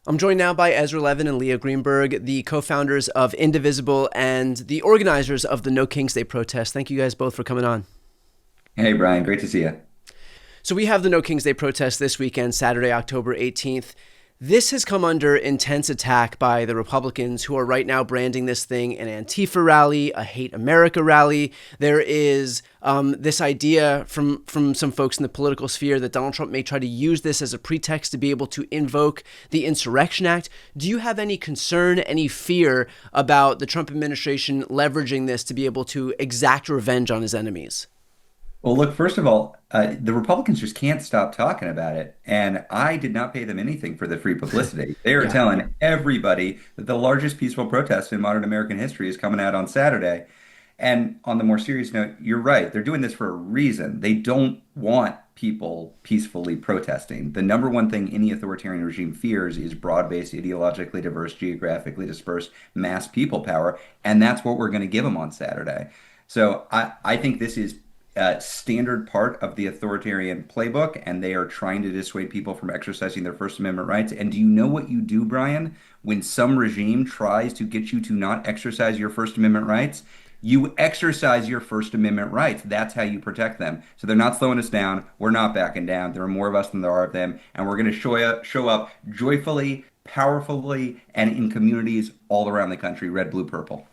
I'm joined now by Ezra Levin and Leah Greenberg, the co-founders of Indivisible and the organizers of the No Kings Day protest. Thank you guys both for coming on. Hey, Brian, great to see you. So we have the No Kings Day protest this weekend, Saturday, October 18th. This has come under intense attack by the Republicans, who are right now branding this thing an Antifa rally, a Hate America rally. There is this idea from some folks in the political sphere that Donald Trump may try to use this as a pretext to be able to invoke the Insurrection Act. Do you have any concern, any fear about the Trump administration leveraging this to be able to exact revenge on his enemies? Well, look, first of all, the Republicans just can't stop talking about it. And I did not pay them anything for the free publicity. They are Yeah. telling everybody that the largest peaceful protest in modern American history is coming out on Saturday. And on the more serious note, you're right. They're doing this for a reason. They don't want people peacefully protesting. The number one thing any authoritarian regime fears is broad-based, ideologically diverse, geographically dispersed mass people power. And that's what we're going to give them on Saturday. So I think this is standard part of the authoritarian playbook, and they are trying to dissuade people from exercising their First Amendment rights. And do you know what you do, Brian, when some regime tries to get you to not exercise your First Amendment rights? You exercise your First Amendment rights. That's how you protect them. So they're not slowing us down. We're not backing down. There are more of us than there are of them. And we're going to show up joyfully, powerfully, and in communities all around the country, red, blue, purple.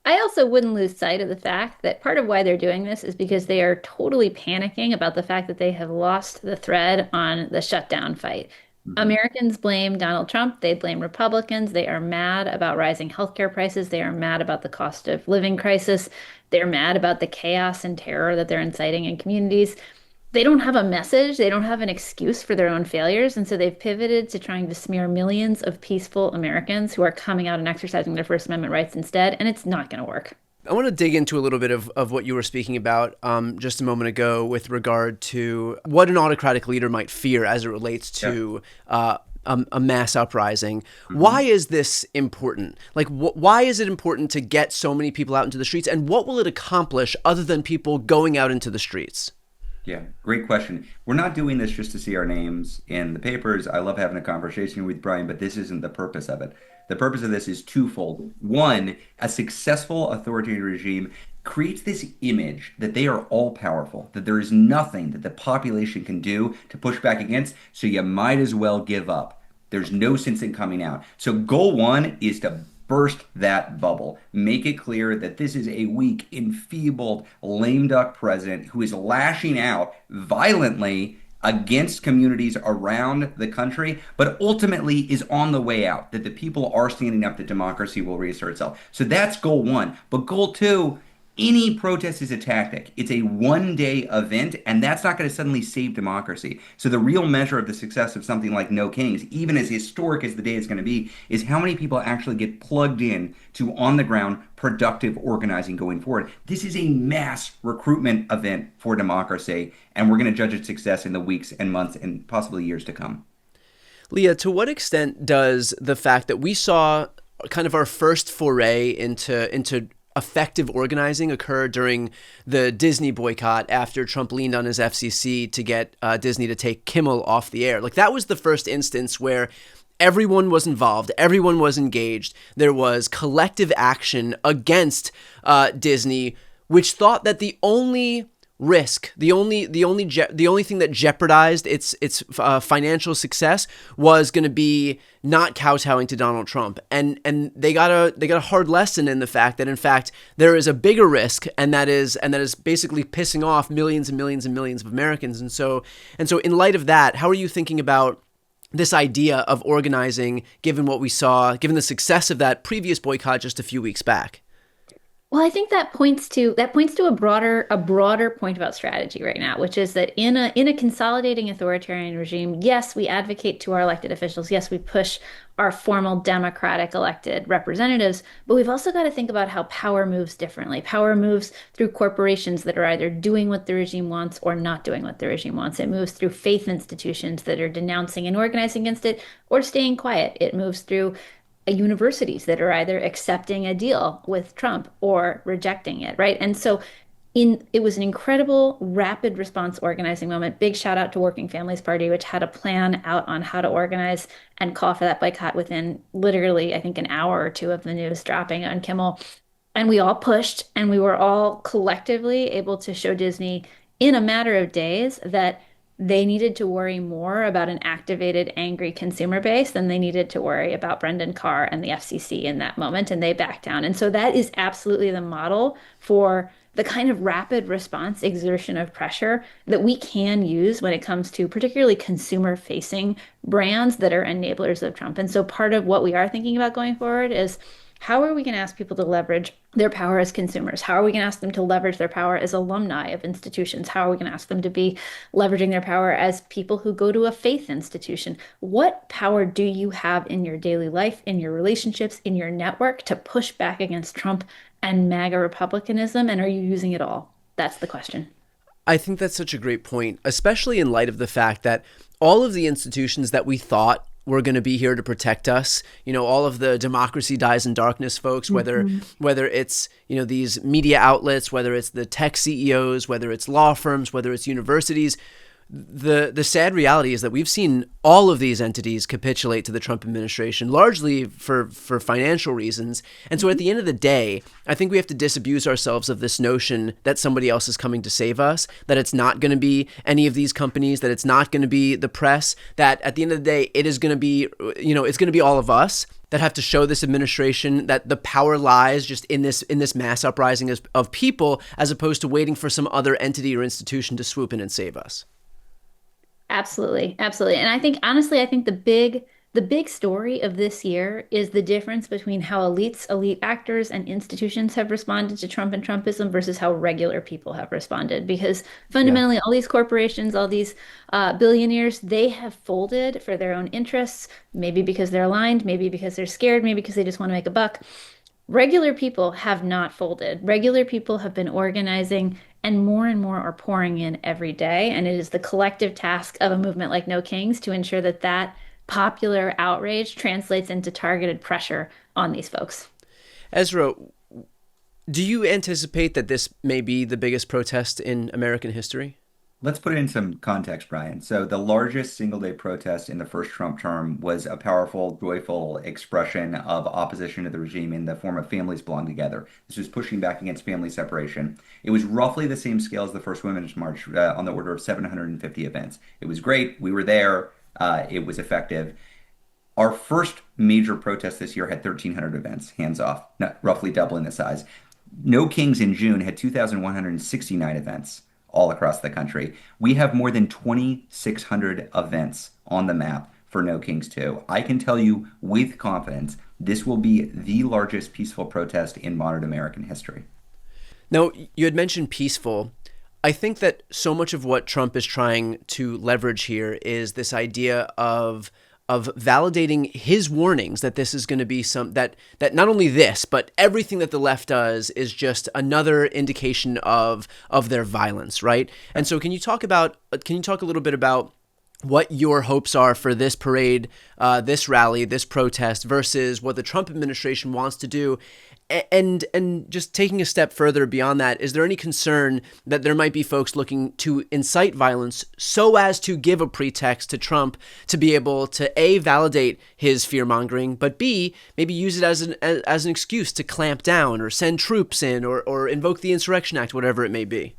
I also wouldn't lose sight of the fact that part of why they're doing this is because they are totally panicking about the fact that they have lost the thread on the shutdown fight. Mhm. Americans blame Donald Trump. They blame Republicans. They are mad about rising healthcare prices. They are mad about the cost of living crisis. They're mad about the chaos and terror that they're inciting in communities. They don't have a message. They don't have an excuse for their own failures. And so they've pivoted to trying to smear millions of peaceful Americans who are coming out and exercising their First Amendment rights instead. And it's not going to work. I want to dig into a little bit of what you were speaking about just a moment ago with regard to what an autocratic leader might fear as it relates Yeah. to a mass uprising. Why Mhm. is this important? Like, why is it important to get so many people out into the streets? And what will it accomplish other than people going out into the streets? Yeah, great question. We're not doing this just to see our names in the papers. I love having a conversation with Brian, but this isn't the purpose of it. The purpose of this is twofold. One, a successful authoritarian regime creates this image that they are all powerful, that there is nothing that the population can do to push back against, so you might as well give up. There's no sense in coming out. So, goal one is to burst that bubble. Make it clear that this is a weak, enfeebled, lame duck president who is lashing out violently against communities around the country, but ultimately is on the way out, that the people are standing up, that democracy will reassert itself. So that's goal one. But goal two, any protest is a tactic. It's a one-day event, and that's not going to suddenly save democracy. So the real measure of the success of something like No Kings, even as historic as the day is going to be, is how many people actually get plugged in to on-the-ground productive organizing going forward. This is a mass recruitment event for democracy, and we're going to judge its success in the weeks and months and possibly years to come. Leah, to what extent does the fact that we saw kind of our first foray into effective organizing occur during the Disney boycott after Trump leaned on his FCC to get Disney to take Kimmel off the air? Like, that was the first instance where everyone was involved, everyone was engaged. There was collective action against Disney, which thought that the only risk, the only thing that jeopardized its financial success was going to be not kowtowing to Donald Trump, and they got a hard lesson in the fact that in fact there is a bigger risk, and that is basically pissing off millions and millions and millions of Americans, and so in light of that, how are you thinking about this idea of organizing, given what we saw, given the success of that previous boycott just a few weeks back? Well, I think that points to a broader point about strategy right now, which is that in a consolidating authoritarian regime, yes, we advocate to our elected officials, yes, we push our formal democratic elected representatives, but we've also got to think about how power moves differently. Power moves through corporations that are either doing what the regime wants or not doing what the regime wants. It moves through faith institutions that are denouncing and organizing against it or staying quiet. It moves through universities that are either accepting a deal with Trump or rejecting it, right? And so it was an incredible rapid response organizing moment. Big shout out to Working Families Party, which had a plan out on how to organize and call for that boycott within literally, I think, an hour or two of the news dropping on Kimmel. And we all pushed, and we were all collectively able to show Disney in a matter of days that they needed to worry more about an activated, angry consumer base than they needed to worry about Brendan Carr and the FCC in that moment, and they backed down. And so that is absolutely the model for the kind of rapid response exertion of pressure that we can use when it comes to particularly consumer facing brands that are enablers of Trump. And so part of what we are thinking about going forward is how are we going to ask people to leverage their power as consumers? How are we going to ask them to leverage their power as alumni of institutions? How are we going to ask them to be leveraging their power as people who go to a faith institution? What power do you have in your daily life, in your relationships, in your network to push back against Trump and MAGA republicanism? And are you using it all? That's the question. I think that's such a great point, especially in light of the fact that all of the institutions that we thought were going to be here to protect us, all of the democracy dies in darkness folks, whether it's, these media outlets, whether it's the tech CEOs, whether it's law firms, whether it's universities, the sad reality is that we've seen all of these entities capitulate to the Trump administration, largely for financial reasons. And so at the end of the day, I think we have to disabuse ourselves of this notion that somebody else is coming to save us, that it's not going to be any of these companies, that it's not going to be the press, that at the end of the day, it is going to be, it's going to be all of us that have to show this administration that the power lies just in this mass uprising of people, as opposed to waiting for some other entity or institution to swoop in and save us. Absolutely, absolutely. And I think honestly, I think the big story of this year is the difference between how elite actors and institutions have responded to Trump and Trumpism versus how regular people have responded. Because fundamentally, all these corporations, all these billionaires, they have folded for their own interests, maybe because they're aligned, maybe because they're scared, maybe because they just want to make a buck. Regular people have not folded. Regular people have been organizing, and more are pouring in every day. And it is the collective task of a movement like No Kings to ensure that that popular outrage translates into targeted pressure on these folks. Ezra, do you anticipate that this may be the biggest protest in American history? Let's put it in some context, Brian. So the largest single-day protest in the first Trump term was a powerful, joyful expression of opposition to the regime in the form of Families Belong Together. This was pushing back against family separation. It was roughly the same scale as the first Women's March, on the order of 750 events. It was great. We were there. It was effective. Our first major protest this year had 1,300 events, hands off, roughly doubling the size. No Kings in June had 2,169 events all across the country. We have more than 2,600 events on the map for No Kings 2. I can tell you with confidence, this will be the largest peaceful protest in modern American history. Now, you had mentioned peaceful. I think that so much of what Trump is trying to leverage here is this idea of validating his warnings that this is going to be that not only this, but everything that the left does is just another indication of their violence, right? And so can you talk a little bit about what your hopes are for this parade, this rally, this protest versus what the Trump administration wants to do? And just taking a step further beyond that, is there any concern that there might be folks looking to incite violence so as to give a pretext to Trump to be able to A, validate his fear-mongering, but B, maybe use it as an excuse to clamp down or send troops in or invoke the Insurrection Act, whatever it may be?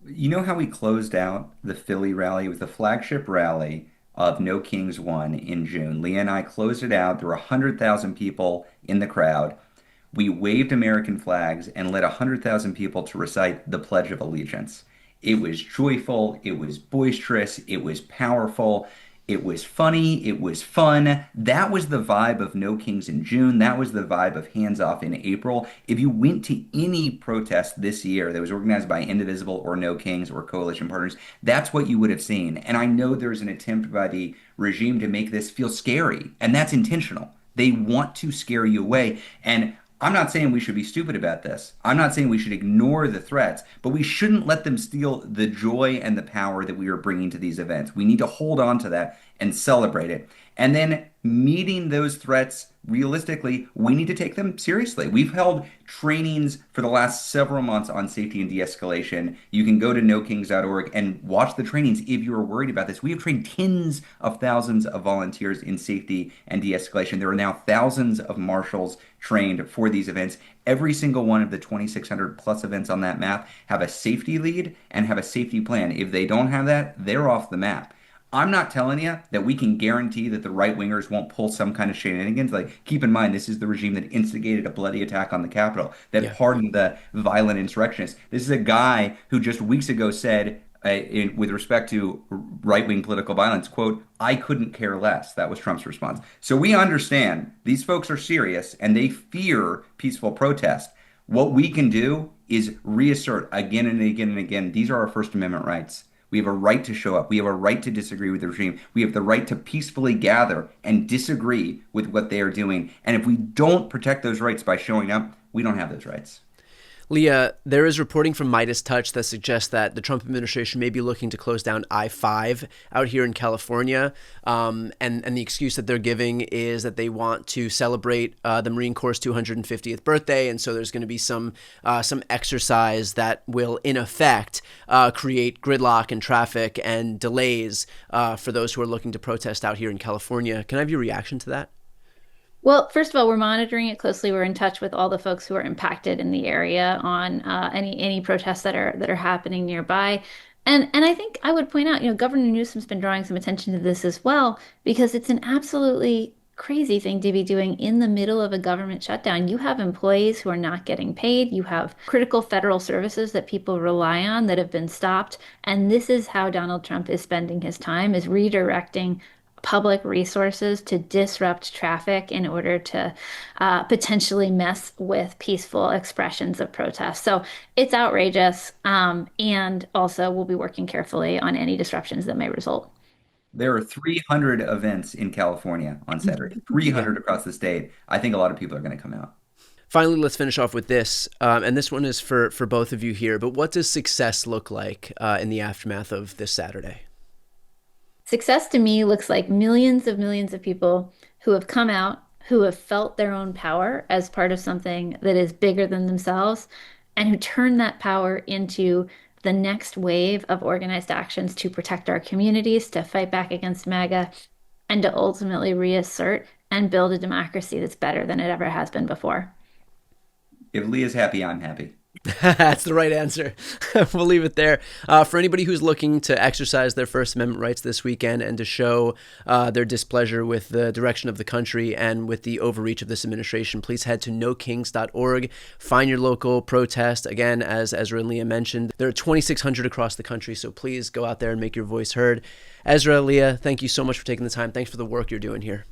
You know how we closed out the Philly rally? It was the flagship rally of No Kings 1 in June. Leah and I closed it out. There were 100,000 people in the crowd. We waved American flags and led 100,000 people to recite the Pledge of Allegiance. It was joyful, it was boisterous, it was powerful, it was funny, it was fun. That was the vibe of No Kings in June. That was the vibe of Hands Off in April. If you went to any protest this year that was organized by Indivisible or No Kings or coalition partners, that's what you would have seen. And I know there's an attempt by the regime to make this feel scary, and that's intentional. They want to scare you away. And I'm not saying we should be stupid about this. I'm not saying we should ignore the threats, but we shouldn't let them steal the joy and the power that we are bringing to these events. We need to hold on to that and celebrate it. And then meeting those threats realistically, we need to take them seriously. We've held trainings for the last several months on safety and de-escalation. You can go to nokings.org and watch the trainings if you are worried about this. We have trained tens of thousands of volunteers in safety and de-escalation. There are now thousands of marshals trained for these events. Every single one of the 2,600 plus events on that map have a safety lead and have a safety plan. If they don't have that, they're off the map. I'm not telling you that we can guarantee that the right wingers won't pull some kind of shenanigans. Like, keep in mind, this is the regime that instigated a bloody attack on the Capitol, that Yeah. pardoned the violent insurrectionists. This is a guy who just weeks ago said, with respect to right-wing political violence, quote, "I couldn't care less." That was Trump's response. So we understand these folks are serious and they fear peaceful protest. What we can do is reassert again and again and again, these are our First Amendment rights. We have a right to show up. We have a right to disagree with the regime. We have the right to peacefully gather and disagree with what they are doing. And if we don't protect those rights by showing up, we don't have those rights. Leah, there is reporting from Midas Touch that suggests that the Trump administration may be looking to close down I-5 out here in California. And the excuse that they're giving is that they want to celebrate the Marine Corps' 250th birthday. And so there's going to be some exercise that will, in effect, create gridlock and traffic and delays for those who are looking to protest out here in California. Can I have your reaction to that? Well, first of all, we're monitoring it closely. We're in touch with all the folks who are impacted in the area on any protests that are happening nearby. And I think I would point out, Governor Newsom's been drawing some attention to this as well, because it's an absolutely crazy thing to be doing in the middle of a government shutdown. You have employees who are not getting paid. You have critical federal services that people rely on that have been stopped. And this is how Donald Trump is spending his time, is redirecting public resources to disrupt traffic in order to potentially mess with peaceful expressions of protest. So it's outrageous. And also, we'll be working carefully on any disruptions that may result. There are 300 events in California on Saturday, 300 across the state. I think a lot of people are going to come out. Finally, let's finish off with this. And this one is for both of you here. But what does success look like in the aftermath of this Saturday? Success to me looks like millions of people who have come out, who have felt their own power as part of something that is bigger than themselves, and who turn that power into the next wave of organized actions to protect our communities, to fight back against MAGA, and to ultimately reassert and build a democracy that's better than it ever has been before. If Leah's happy, I'm happy. That's the right answer. We'll leave it there. For anybody who's looking to exercise their First Amendment rights this weekend and to show their displeasure with the direction of the country and with the overreach of this administration, please head to nokings.org. Find your local protest. Again, as Ezra and Leah mentioned, there are 2,600 across the country, so please go out there and make your voice heard. Ezra, Leah, thank you so much for taking the time. Thanks for the work you're doing here.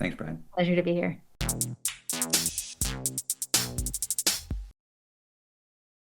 Thanks, Brian. Pleasure to be here.